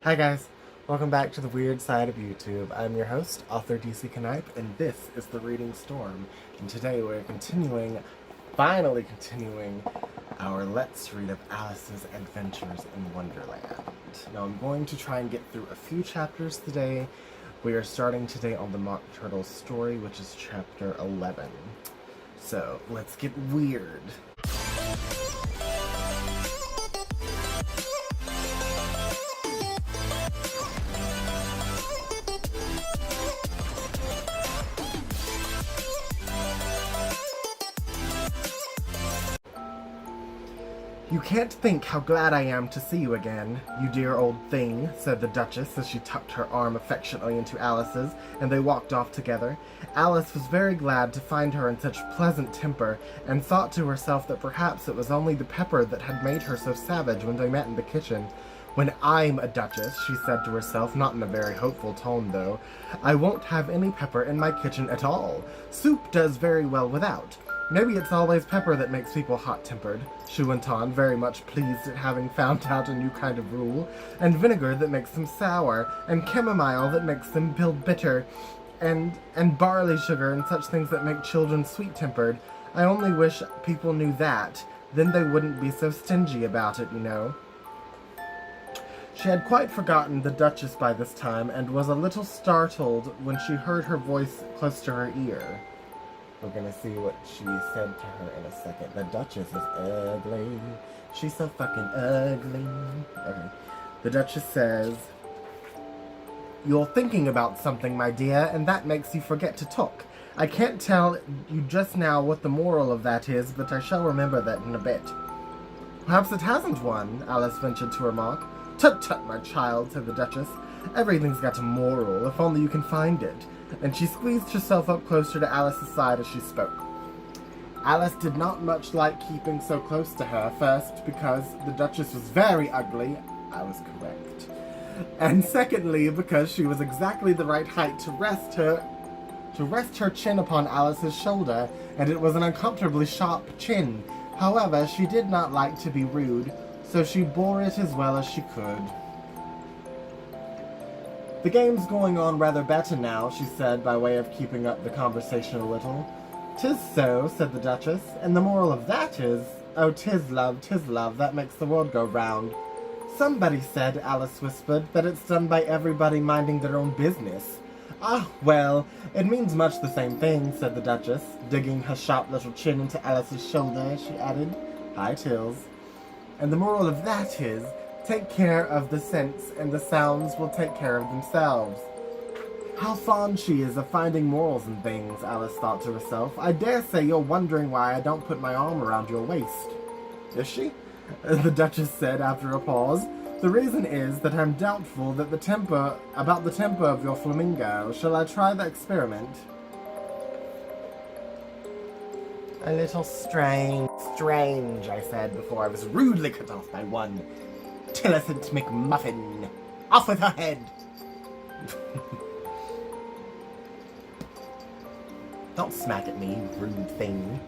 Hi guys, welcome back to the weird side of YouTube. I'm your host, author DC Knipe, and this is The Reading Storm. And today we're finally continuing our Let's Read of Alice's Adventures in Wonderland. Now I'm going to try and get through a few chapters today. We are starting today on the Mock Turtle story, which is chapter 11. So let's get weird. "You can't think how glad I am to see you again, you dear old thing," said the Duchess as she tucked her arm affectionately into Alice's, and they walked off together. Alice was very glad to find her in such pleasant temper, and thought to herself that perhaps it was only the pepper that had made her so savage when they met in the kitchen. "When I'm a duchess," she said to herself, not in a very hopeful tone though, "I won't have any pepper in my kitchen at all. Soup does very well without. Maybe it's always pepper that makes people hot-tempered," she went on, very much pleased at having found out a new kind of rule, "and vinegar that makes them sour, and chamomile that makes them feel bitter, and barley sugar and such things that make children sweet-tempered. I only wish people knew that. Then they wouldn't be so stingy about it, you know." She had quite forgotten the Duchess by this time, and was a little startled when she heard her voice close to her ear. We're gonna see what she said to her in a second. The Duchess is ugly. She's so fucking ugly. Okay. The Duchess says, "You're thinking about something, my dear, and that makes you forget to talk. I can't tell you just now what the moral of that is, but I shall remember that in a bit." "Perhaps it hasn't one," Alice ventured to remark. "Tut tut, my child," said the Duchess. "Everything's got a moral, if only you can find it." And she squeezed herself up closer to Alice's side as she spoke. Alice did not much like keeping so close to her, first because the Duchess was very ugly, I was correct, and secondly because she was exactly the right height to rest her chin upon Alice's shoulder, and it was an uncomfortably sharp chin. However, she did not like to be rude, so she bore it as well as she could. "The game's going on rather better now," she said, by way of keeping up the conversation a little. "'Tis so," said the Duchess, "and the moral of that is, oh, 'tis love, that makes the world go round." "Somebody said," Alice whispered, "that it's done by everybody minding their own business." "Ah, well, it means much the same thing," said the Duchess, digging her sharp little chin into Alice's shoulder, she added, "Hi, Tills. And the moral of that is, take care of the scents, and the sounds will take care of themselves." How fond she is of finding morals in things, Alice thought to herself. "I dare say you're wondering why I don't put my arm around your waist." "Is she?" the Duchess said after a pause. "The reason is that I'm doubtful that about the temper of your flamingo. Shall I try the experiment?" "A little strange, I said before I was rudely cut off by one Tillicent McMuffin. Off with her head!" "Don't smack at me, you rude thing."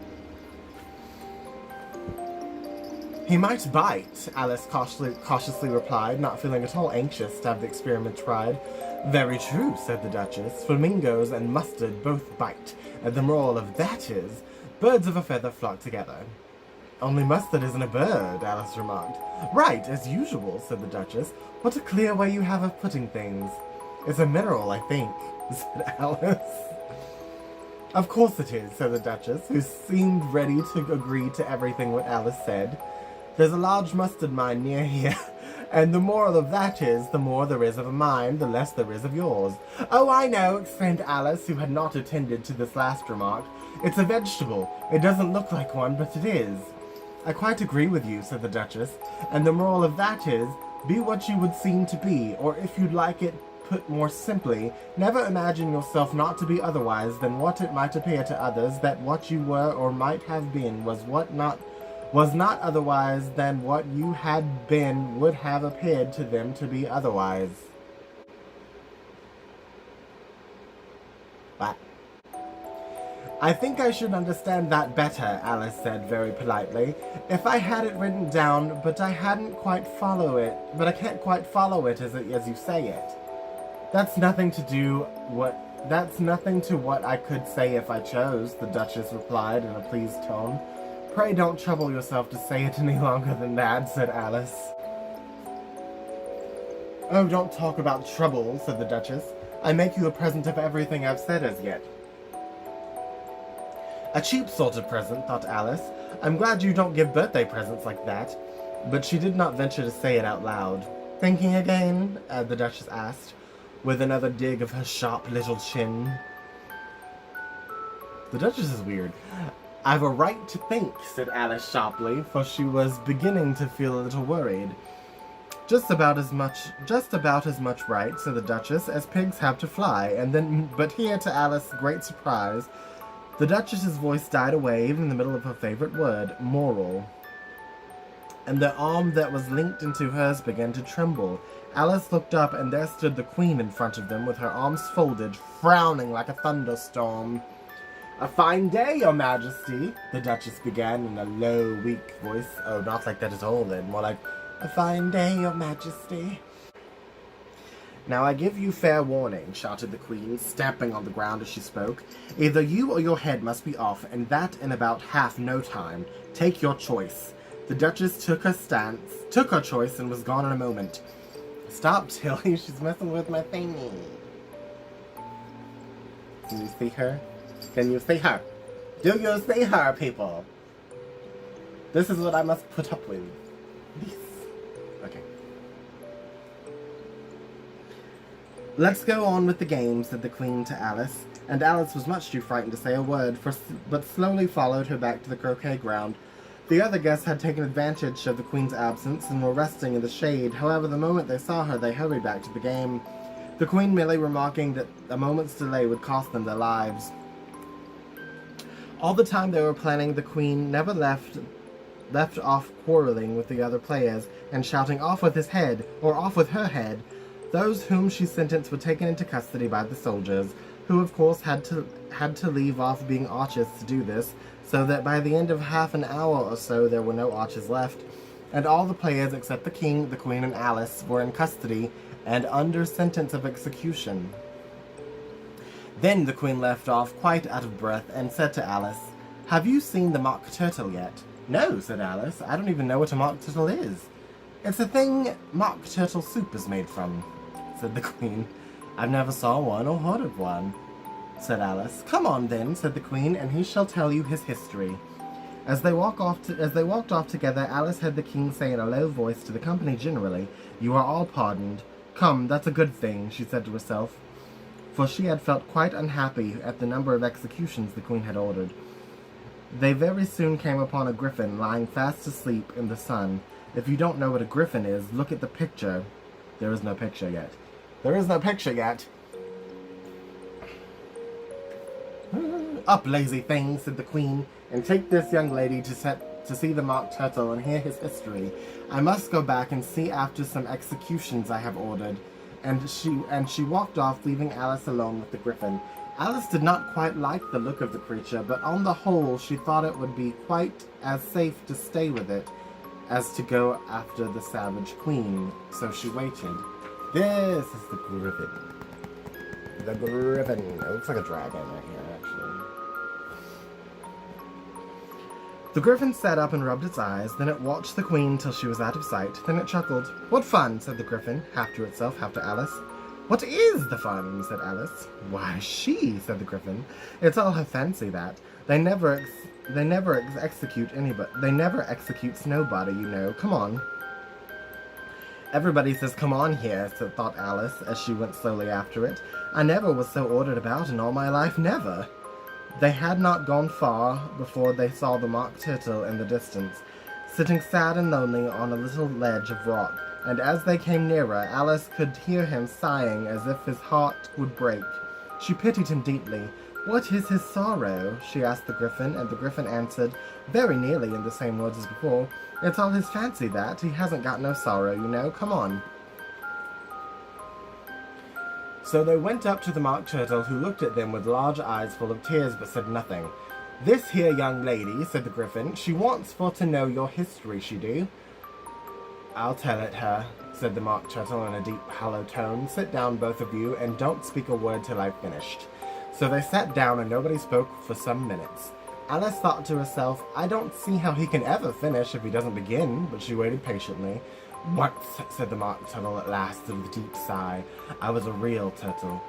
"He might bite," Alice cautiously replied, not feeling at all anxious to have the experiment tried. "Very true," said the Duchess. "Flamingos and mustard both bite, and the moral of that is, birds of a feather flock together." "Only mustard isn't a bird," Alice remarked. "Right, as usual," said the Duchess. "What a clear way you have of putting things." "It's a mineral, I think," said Alice. "Of course it is," said the Duchess, who seemed ready to agree to everything what Alice said. "There's a large mustard mine near here, and the moral of that is, the more there is of a mine, the less there is of yours." "Oh, I know," exclaimed Alice, who had not attended to this last remark. "It's a vegetable. It doesn't look like one, but it is." "I quite agree with you," said the Duchess, "and the moral of that is, be what you would seem to be, or if you'd like it put more simply, never imagine yourself not to be otherwise than what it might appear to others that what you were or might have been was not otherwise than what you had been would have appeared to them to be otherwise." What? I think I should understand that better, Alice said very politely. If I had it written down, but I can't quite follow it as you say it. That's nothing to what I could say if I chose, the Duchess replied in a pleased tone. Pray don't trouble yourself to say it any longer than that, said Alice. Oh, don't talk about trouble, said the Duchess. I make you a present of everything I've said as yet. A cheap sort of present, thought Alice. I'm glad you don't give birthday presents like that. But she did not venture to say it out loud. Thinking again? The Duchess asked, with another dig of her sharp little chin. The Duchess is weird. I've a right to think, said Alice sharply, for she was beginning to feel a little worried. Just about as much right, said the Duchess, as pigs have to fly, but here, to Alice's great surprise, the Duchess's voice died away even in the middle of her favorite word, moral. And the arm that was linked into hers began to tremble. Alice looked up, and there stood the Queen in front of them with her arms folded, frowning like a thunderstorm. A fine day, Your Majesty, the Duchess began in a low, weak voice. Oh, not like that at all then, more like, a fine day, Your Majesty. Now I give you fair warning, shouted the Queen, stamping on the ground as she spoke. Either you or your head must be off, and that in about half no time. Take your choice. The Duchess took her choice, and was gone in a moment. Stop, Tilly, she's messing with my thingy. Can you see her? Can you see her? Do you see her, people? This is what I must put up with. Okay. Let's go on with the game, said the Queen to Alice, and Alice was much too frightened to say a word, but slowly followed her back to the croquet ground. The other guests had taken advantage of the Queen's absence and were resting in the shade. However, the moment they saw her, they hurried back to the game, the Queen merely remarking that a moment's delay would cost them their lives. All the time they were planning, the Queen never left off quarreling with the other players and shouting, "Off with his head," or "Off with her head." Those whom she sentenced were taken into custody by the soldiers, who of course had to leave off being archers to do this, so that by the end of half an hour or so there were no archers left, and all the players except the King, the Queen, and Alice were in custody and under sentence of execution. Then the Queen left off, quite out of breath, and said to Alice, "Have you seen the mock turtle yet?" "No," said Alice. "I don't even know what a mock turtle is." "It's a thing mock turtle soup is made from," said the Queen. "I've never saw one or heard of one," said Alice. "Come on, then," said the Queen, "and he shall tell you his history." As they walked off together, Alice heard the King say in a low voice to the company generally, "You are all pardoned. Come, that's a good thing," she said to herself, for she had felt quite unhappy at the number of executions the Queen had ordered. They very soon came upon a griffin lying fast asleep in the sun. If you don't know what a griffin is, look at the picture. There is no picture yet. There is no picture yet. "Up, lazy thing," said the Queen, "and take this young lady to see the mock turtle and hear his history. I must go back and see after some executions I have ordered." And she walked off, leaving Alice alone with the griffin. Alice did not quite like the look of the creature, but on the whole she thought it would be quite as safe to stay with it as to go after the savage Queen, so she waited. This is the griffin. The griffin. It looks like a dragon right here, actually. The griffin sat up and rubbed its eyes, then it watched the Queen till she was out of sight, then it chuckled. "What fun," said the griffin, half to itself, half to Alice. "What is the fun?" said Alice. "Why, she," said the griffin. "It's all her fancy, that. They never execute anybody. They never executes nobody, you know. Come on." "Everybody says come on here," thought Alice, as she went slowly after it. "I never was so ordered about in all my life, never." They had not gone far before they saw the mock turtle in the distance, sitting sad and lonely on a little ledge of rock, and as they came nearer, Alice could hear him sighing as if his heart would break. She pitied him deeply. "What is his sorrow?" she asked the griffin, and the griffin answered, very nearly in the same words as before, "It's all his fancy, that. He hasn't got no sorrow, you know. Come on." So they went up to the Mock Turtle, who looked at them with large eyes full of tears but said nothing. "This here young lady," said the Griffin, "she wants for to know your history, she do." "I'll tell it her," said the Mock Turtle in a deep, hollow tone. "Sit down, both of you, and don't speak a word till I've finished." So they sat down, and nobody spoke for some minutes. Alice thought to herself, "I don't see how he can ever finish if he doesn't begin," but she waited patiently. "Once," said the Mock Turtle at last, with a deep sigh, "I was a real turtle."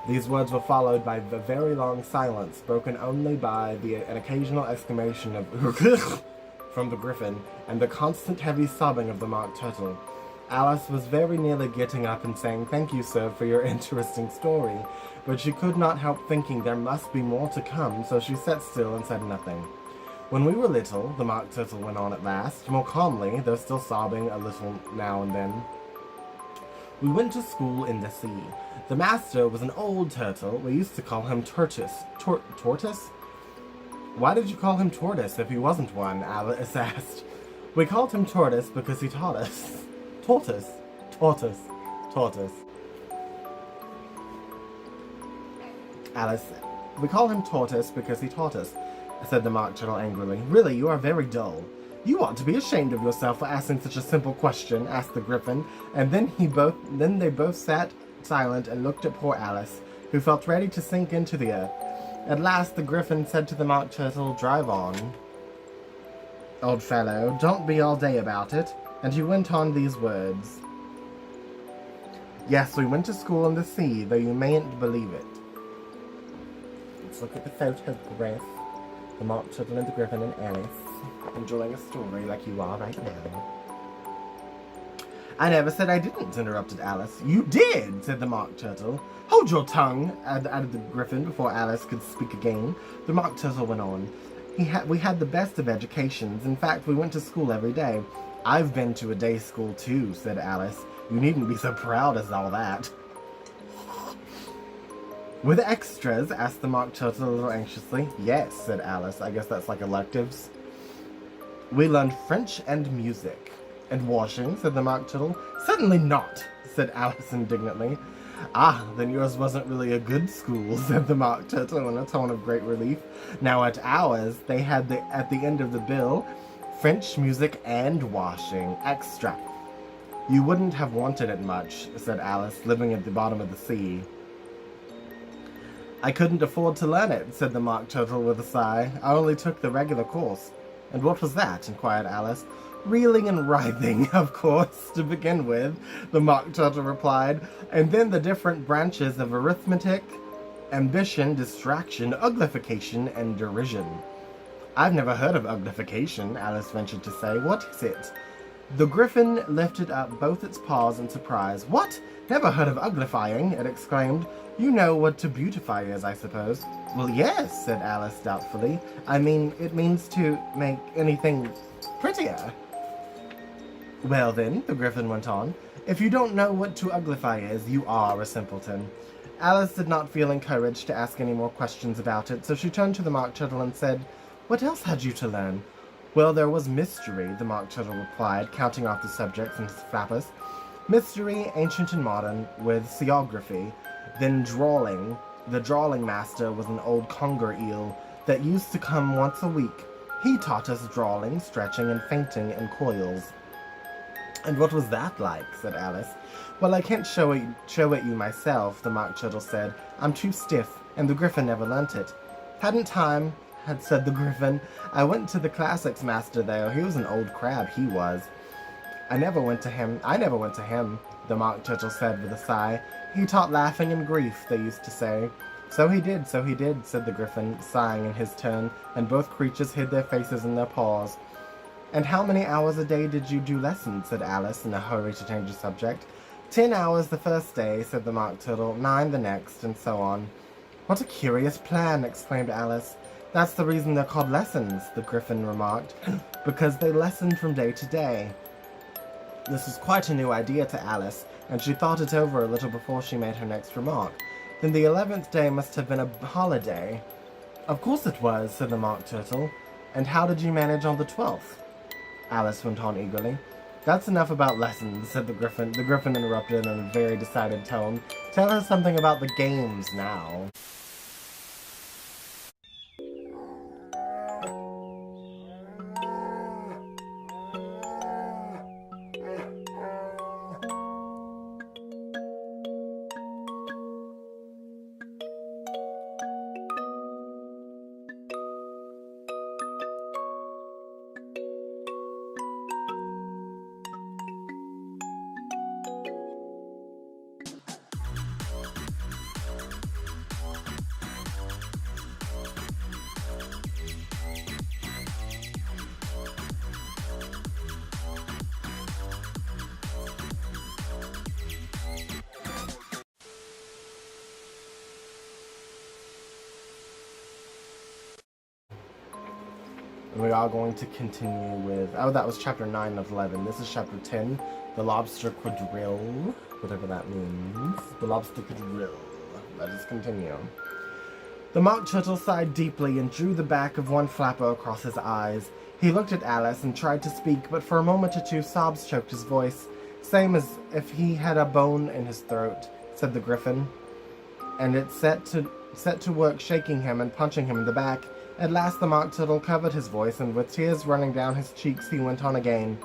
These words were followed by a very long silence, broken only by an occasional exclamation of from the Griffin, and the constant heavy sobbing of the Mock Turtle. Alice was very nearly getting up and saying, "Thank you, sir, for your interesting story," but she could not help thinking there must be more to come, so she sat still and said nothing. "When we were little," the Mock Turtle went on at last, more calmly, though still sobbing a little now and then, "we went to school in the sea. The master was an old turtle. We used to call him Tortoise." Tortoise? "Why did you call him Tortoise if he wasn't one?" Alice asked. "We called him Tortoise because he taught us." Tortoise. Tortoise. Tortoise. Alice said, "We call him Tortoise because he taught us," said the Mock Turtle angrily. "Really, you are very dull." "You ought to be ashamed of yourself for asking such a simple question," asked the Griffin, and then they both sat silent and looked at poor Alice, who felt ready to sink into the earth. At last the Griffin said to the Mock Turtle, "Drive on, old fellow, don't be all day about it," and he went on these words. "Yes, we went to school in the sea, though you mayn't believe it." Let's look at the photograph. The Mock Turtle and the Griffin and Alice, enjoying a story like you are right now. "I never said I didn't," interrupted Alice. "You did," said the Mock Turtle. "Hold your tongue," added the Griffin before Alice could speak again. The Mock Turtle went on. We had the best of educations. In fact, we went to school every day." "I've been to a day school too," said Alice. "You needn't be so proud as all that." "With extras?" asked the Mock Turtle a little anxiously. "Yes," said Alice. "I guess that's like electives." "We learned French and music." "And washing?" said the Mock Turtle. "Certainly not," said Alice indignantly. "Ah, then yours wasn't really a good school," said the Mock Turtle in a tone of great relief. "Now at ours, they had at the end of the bill, French, music, and washing. Extra." "You wouldn't have wanted it much," said Alice, living at the bottom of the sea. "I couldn't afford to learn it," said the Mock Turtle with a sigh. "I only took the regular course." "And what was that?" inquired Alice. "Reeling and writhing, of course, to begin with," the Mock Turtle replied, "and then the different branches of arithmetic, ambition, distraction, uglification, and derision." "I've never heard of uglification," Alice ventured to say. "What is it?" The Griffin lifted up both its paws in surprise. "What? Never heard of uglifying?" it exclaimed. "You know what to beautify is, I suppose." "Well, yes," said Alice doubtfully. "I mean, it means to make anything prettier." "Well then," the Griffin went on, "if you don't know what to uglify is, you are a simpleton." Alice did not feel encouraged to ask any more questions about it, so she turned to the Mock Turtle and said, "What else had you to learn?" "Well, there was mystery," the Mock Turtle replied, counting off the subjects in his flappus. "Mystery, ancient and modern, with seaography. Then drawling. The drawling master was an old conger eel that used to come once a week. He taught us drawling, stretching, and fainting, and coils." "And what was that like?" said Alice. "Well, I can't show it you myself," the Mock Turtle said. "I'm too stiff, and the Griffin never learnt it." "Hadn't time," had said the Griffin. "I went to the classics master, though. He was an old crab, he was." I never went to him, the Mock Turtle said with a sigh. "He taught laughing and grief, they used to say." So he did," said the Griffin, sighing in his turn, and both creatures hid their faces in their paws. "And how many hours a day did you do lessons?" said Alice, in a hurry to change the subject. 10 hours the first day," said the Mock Turtle, 9 the next, and so on. "What a curious plan!" exclaimed Alice. "That's the reason they're called lessons," the Griffin remarked, "because they lessened from day to day." This was quite a new idea to Alice, and she thought it over a little before she made her next remark. "Then the 11th day must have been a holiday." "Of course it was," said the Mock Turtle. "And how did you manage on the 12th?" Alice went on eagerly. That's enough about lessons, said the Griffin. The Griffin interrupted in a very decided tone. Tell us something about the games now. We are going to continue with... Oh, that was chapter 9 of 11. This is chapter 10, The Lobster Quadrille, whatever that means. The Lobster Quadrille. Let us continue. The Mock Turtle sighed deeply and drew the back of one flapper across his eyes. He looked at Alice and tried to speak, but for a moment or two sobs choked his voice. Same as if he had a bone in his throat, said the Griffin. And it set to work shaking him and punching him in the back. At last the Mock Turtle covered his voice, and with tears running down his cheeks he went on again.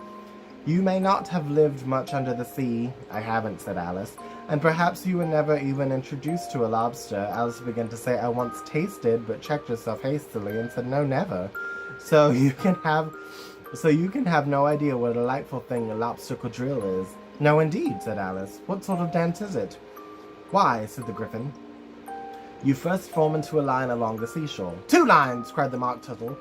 You may not have lived much under the sea. I haven't, said Alice. And perhaps you were never even introduced to a lobster. Alice began to say, I once tasted, but checked herself hastily and said, no, never. So you can have no idea what a delightful thing a lobster quadrille is. No, indeed, said Alice. What sort of dance is it? Why, said the Griffin. You first form into a line along the seashore. 2 lines, cried the Mock Turtle.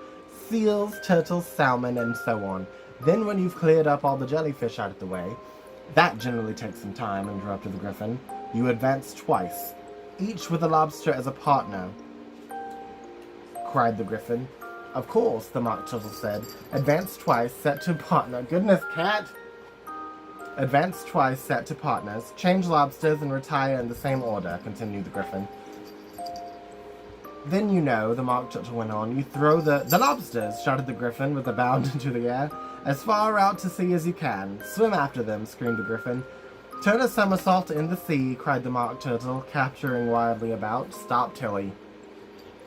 Seals, turtles, salmon, and so on. Then when you've cleared up all the jellyfish out of the way, that generally takes some time, interrupted the Griffin. You advance twice, each with a lobster as a partner, cried the Griffin. Of course, the Mock Turtle said. Advance twice, set to partner. Goodness, cat! Advance twice, set to partners. Change lobsters and retire in the same order, continued the Griffin. Then you know, the Mock Turtle went on, you throw the lobsters, shouted the Griffin with a bound into the air. As far out to sea as you can. Swim after them, screamed the Griffin. Turn a somersault in the sea, cried the Mock Turtle, capturing wildly about. Stop, Tilly.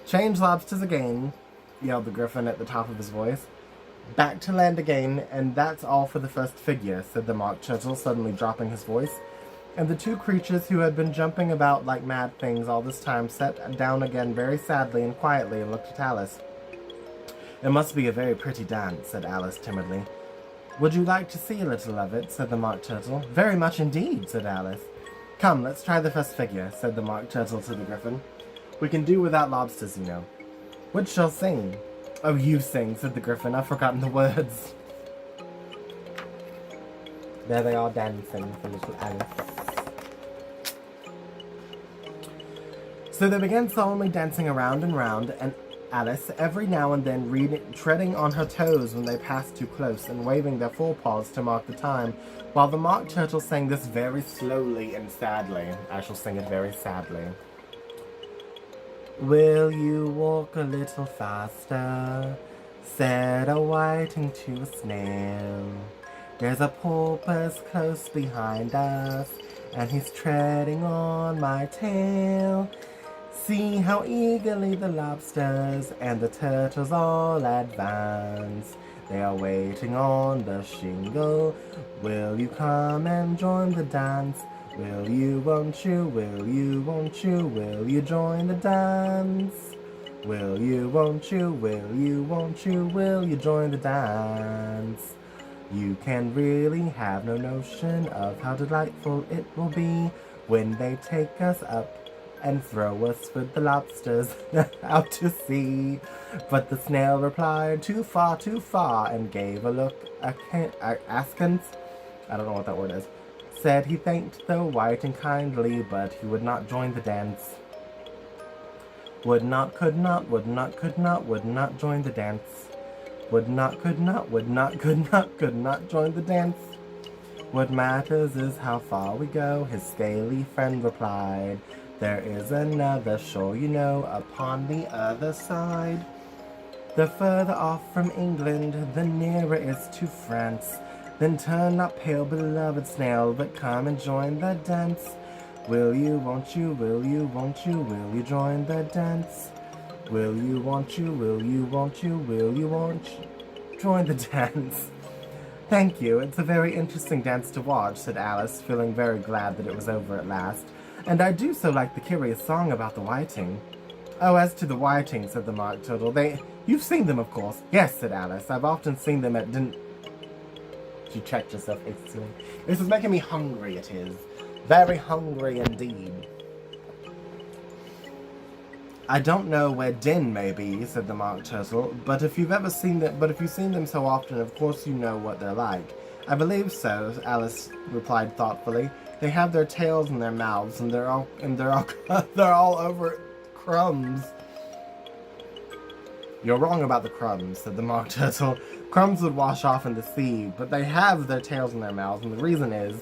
Change lobsters again, yelled the Griffin at the top of his voice. Back to land again, and that's all for the first figure, said the Mock Turtle, suddenly dropping his voice. And the 2 creatures who had been jumping about like mad things all this time sat down again very sadly and quietly and looked at Alice. It must be a very pretty dance, said Alice timidly. Would you like to see a little of it, said the Mock Turtle. Very much indeed, said Alice. Come, let's try the first figure, said the Mock Turtle to the Griffin. We can do without lobsters, you know. Which shall sing? Oh, you sing, said the Griffin. I've forgotten the words. There they are dancing for little Alice. So they began solemnly dancing around and round, and Alice, every now and then treading on her toes when they passed too close, and waving their forepaws to mark the time, while the Mock Turtle sang this very slowly and sadly. I shall sing it very sadly. Will you walk a little faster? Said a whiting to a snail. There's a porpoise close behind us, and he's treading on my tail. See how eagerly the lobsters and the turtles all advance. They are waiting on the shingle. Will you come and join the dance? Will you, won't you, will you, won't you, will you join the dance? Will you, won't you, will you, won't you, will you join the dance? You can really have no notion of how delightful it will be when they take us up and throw us with the lobsters out to sea. But the snail replied, too far, and gave a look askance. I don't know what that word is. Said he thanked the whiting kindly, but he would not join the dance. Would not, could not, would not, could not, would not join the dance. Would not, could not, would not, could not join the dance. What matters is how far we go, his scaly friend replied. There is another shore, you know, upon the other side. The further off from England, the nearer is to France. Then turn not pale, beloved snail, but come and join the dance. Will you, won't you, will you, won't you, will you join the dance? Will you, won't you, will you, won't you, will you, won't you, join the dance? Thank you, it's a very interesting dance to watch, said Alice, feeling very glad that it was over at last. And I do so like the curious song about the whiting. Oh, as to the whiting, said the Mock Turtle, you've seen them, of course. Yes, said Alice, I've often seen them at She checked herself hastily. This is making me hungry, it is. Very hungry indeed. I don't know where Din may be, said the Mock Turtle, but if you've seen them so often, of course you know what they're like. I believe so, Alice replied thoughtfully. They have their tails in their mouths, and they're all they're all over crumbs. You're wrong about the crumbs, said the Mock Turtle. Crumbs would wash off in the sea, but they have their tails in their mouths, and the reason is...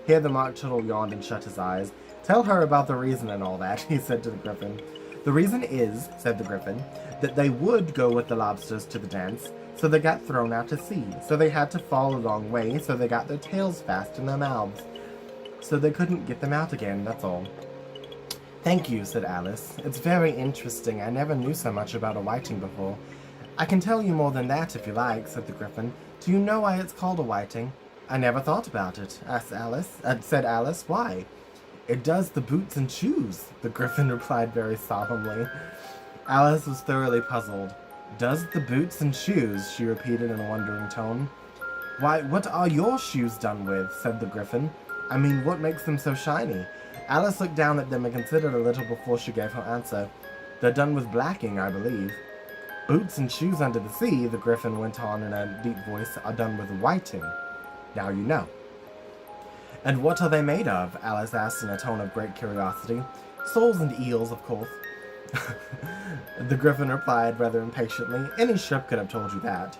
Here the Mock Turtle yawned and shut his eyes. Tell her about the reason and all that, he said to the Griffin. The reason is, said the Griffin, that they would go with the lobsters to the dance, so they got thrown out to sea. So they had to fall a long way, so they got their tails fast in their mouths. So they couldn't get them out again, that's all. Thank you, said Alice. It's very interesting. I never knew so much about a whiting before. I can tell you more than that if you like, said the Griffin. Do you know why it's called a whiting? I never thought about it, said Alice. Why? It does the boots and shoes, the Griffin replied very solemnly. Alice was thoroughly puzzled. Does the boots and shoes, she repeated in a wondering tone. Why, what are your shoes done with, said the Griffin. I mean, what makes them so shiny? Alice looked down at them and considered a little before she gave her answer. They're done with blacking, I believe. Boots and shoes under the sea, the Griffin went on in a deep voice, are done with whiting. Now you know. And what are they made of? Alice asked in a tone of great curiosity. Soles and eels, of course. The Griffin replied rather impatiently. Any ship could have told you that.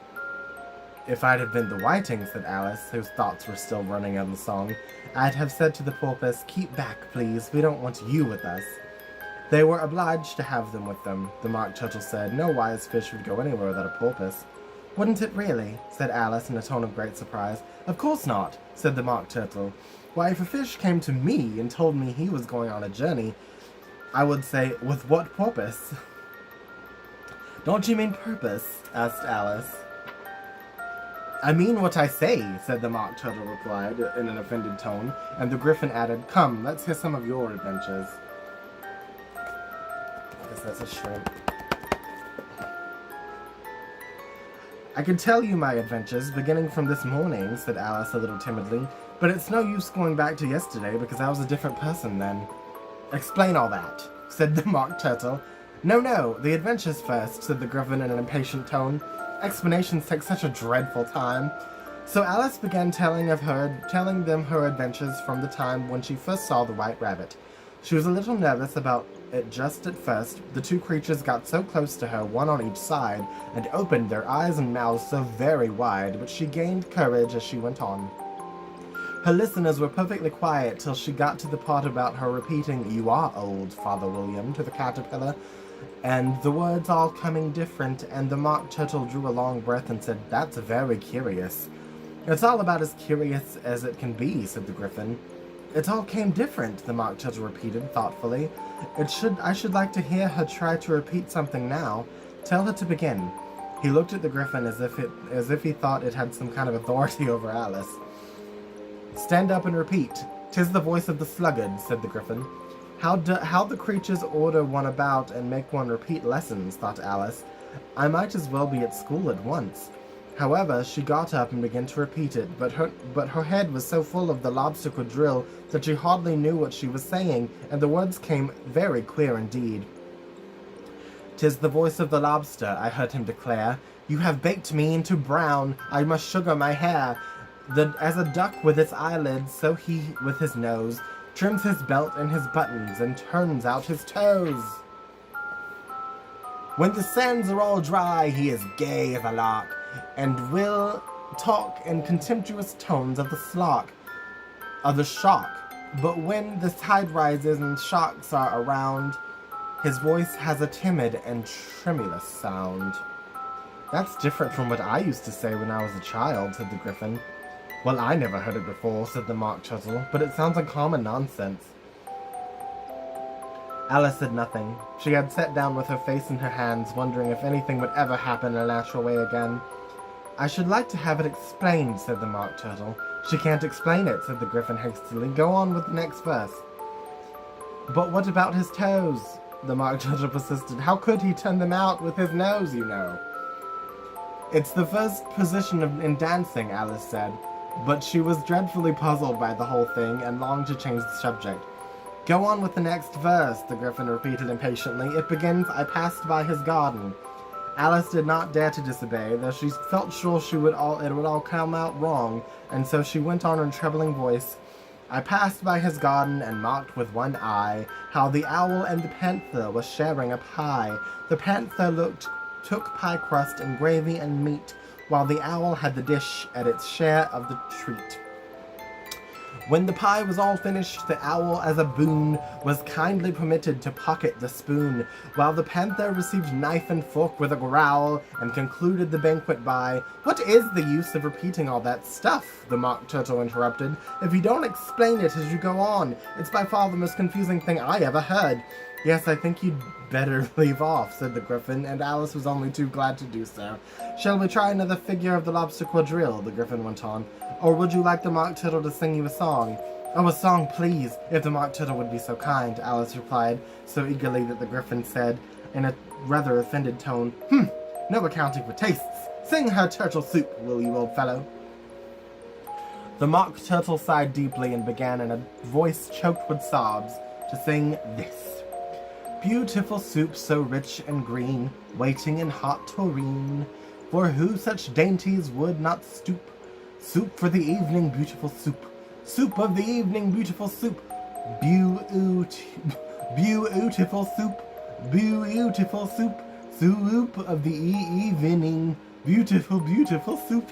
If I'd have been the whiting, said Alice, whose thoughts were still running on the song, I'd have said to the porpoise, keep back, please, we don't want you with us. They were obliged to have them with them, the Mock Turtle said. No wise fish would go anywhere without a porpoise. Wouldn't it really? Said Alice in a tone of great surprise. Of course not, said the Mock Turtle. Why, if a fish came to me and told me he was going on a journey, I would say, with what purpose? Don't you mean purpose? Asked Alice. I mean what I say, said the Mock Turtle replied in an offended tone, and the Griffin added, come, let's hear some of your adventures. I guess that's a shrimp. I can tell you my adventures, beginning from this morning, said Alice a little timidly, but it's no use going back to yesterday because I was a different person then. Explain all that, said the Mock Turtle. No, the adventures first, said the Griffin in an impatient tone. Explanations take such a dreadful time. So Alice began telling them her adventures from the time when she first saw the White Rabbit. She was a little nervous about it just at first. The two creatures got so close to her, one on each side, and opened their eyes and mouths so very wide, but she gained courage as she went on. Her listeners were perfectly quiet till she got to the part about her repeating, "You are old, Father William," to the caterpillar, and the words all coming different, and the Mock Turtle drew a long breath and said, "That's very curious." "It's all about as curious as it can be," said the Griffin. "It all came different," the Mock Turtle repeated thoughtfully. I should like to hear her try to repeat something now. Tell her to begin." He looked at the Griffin as if he thought it had some kind of authority over Alice. "Stand up and repeat. 'Tis the voice of the sluggard," said the Griffin. How the creatures order one about and make one repeat lessons, thought Alice. I might as well be at school at once. However, she got up and began to repeat it, but her head was so full of the lobster quadrille that she hardly knew what she was saying, and the words came very queer indeed. "'Tis the voice of the lobster," I heard him declare. "You have baked me into brown, I must sugar my hair. As a duck with its eyelids, so he with his nose trims his belt and his buttons, and turns out his toes. When the sands are all dry, he is gay as a lark, and will talk in contemptuous tones of the shark. But when the tide rises and sharks are around, his voice has a timid and tremulous sound." "That's different from what I used to say when I was a child," said the Griffin. Well, I never heard it before, said the Mock Turtle, but it sounds like common nonsense. Alice said nothing. She had sat down with her face in her hands, wondering if anything would ever happen in a natural way again. I should like to have it explained, said the Mock Turtle. She can't explain it, said the Gryphon hastily. Go on with the next verse. But what about his toes? The Mock Turtle persisted. How could he turn them out with his nose, you know? It's the first position in dancing, Alice said. But she was dreadfully puzzled by the whole thing and longed to change the subject. Go on with the next verse, the Gryphon repeated impatiently. It begins, I passed by his garden. Alice did not dare to disobey, though she felt sure it would all come out wrong, and so she went on in a trembling voice. I passed by his garden and marked with one eye how the owl and the panther were sharing a pie. The panther took pie crust and gravy and meat, while the owl had the dish at its share of the treat. When the pie was all finished, the owl, as a boon, was kindly permitted to pocket the spoon, while the panther received knife and fork with a growl, and concluded the banquet by, What is the use of repeating all that stuff? The Mock Turtle interrupted. If you don't explain it as you go on, it's by far the most confusing thing I ever heard. Yes, I think you'd better leave off, said the Gryphon, and Alice was only too glad to do so. Shall we try another figure of the lobster quadrille? The Gryphon went on. Or would you like the Mock Turtle to sing you a song? Oh, a song, please, if the Mock Turtle would be so kind, Alice replied, so eagerly that the Gryphon said, in a rather offended tone, no accounting for tastes. Sing her turtle soup, will you, old fellow? The Mock Turtle sighed deeply and began in a voice choked with sobs to sing this. Beautiful soup so rich and green, waiting in hot tureen, for who such dainties would not stoop? Soup for the evening, beautiful soup. Soup of the evening, beautiful soup. Beautiful soup. Beautiful soup. Soup of the evening. Beautiful, beautiful soup.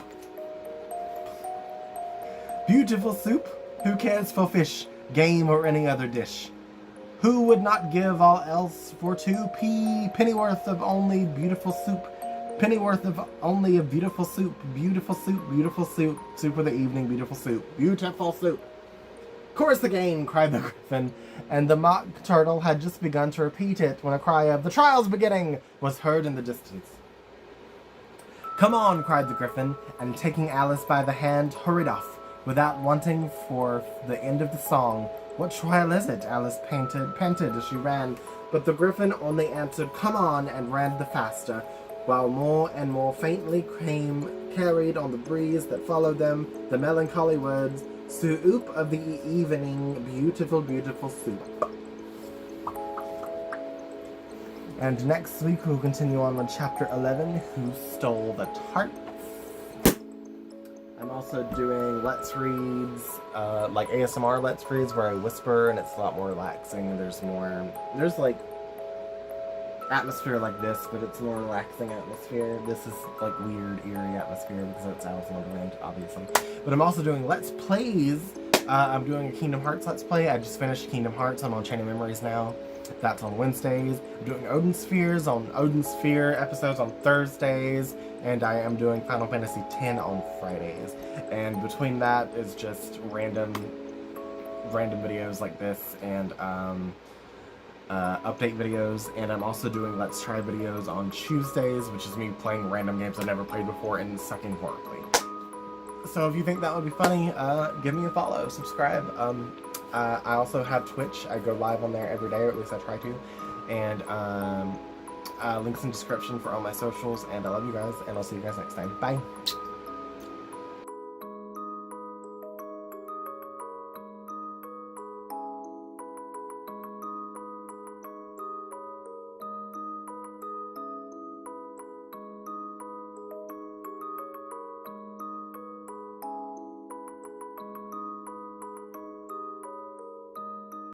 Beautiful soup. Who cares for fish, game, or any other dish? Who would not give all else for 2p pennyworth of only beautiful soup? Pennyworth of only a beautiful soup. Beautiful soup, beautiful soup. Soup of the evening, beautiful soup. Beautiful soup. Chorus again, cried the Gryphon, and the Mock Turtle had just begun to repeat it when a cry of, The trial's beginning, was heard in the distance. Come on, cried the Gryphon, and taking Alice by the hand, hurried off, without wanting for the end of the song. What trial is it? Alice panted as she ran, but the Gryphon only answered, Come on, and ran the faster, while more and more faintly carried on the breeze that followed them the melancholy words, Soup of the evening, beautiful, beautiful soup. And next week we'll continue on with chapter 11, Who Stole the Tarts? I'm also doing Let's Reads, like ASMR Let's Reads where I whisper and it's a lot more relaxing. There's like atmosphere like this, but it's more relaxing atmosphere. This is like weird, eerie atmosphere because it's Alice in Wonderland, obviously. But I'm also doing Let's Plays. I'm doing a Kingdom Hearts Let's Play. I just finished Kingdom Hearts. I'm on Chain of Memories now. That's on Wednesdays. I'm doing Odin Sphere episodes on Thursdays. And I am doing Final Fantasy X on Fridays. And between that is just random videos like this and update videos. And I'm also doing Let's Try videos on Tuesdays, which is me playing random games I've never played before and sucking horribly. So if you think that would be funny, give me a follow, subscribe. I also have Twitch. I go live on there every day, or at least I try to. And links in the description for all my socials. And I love you guys, and I'll see you guys next time. Bye!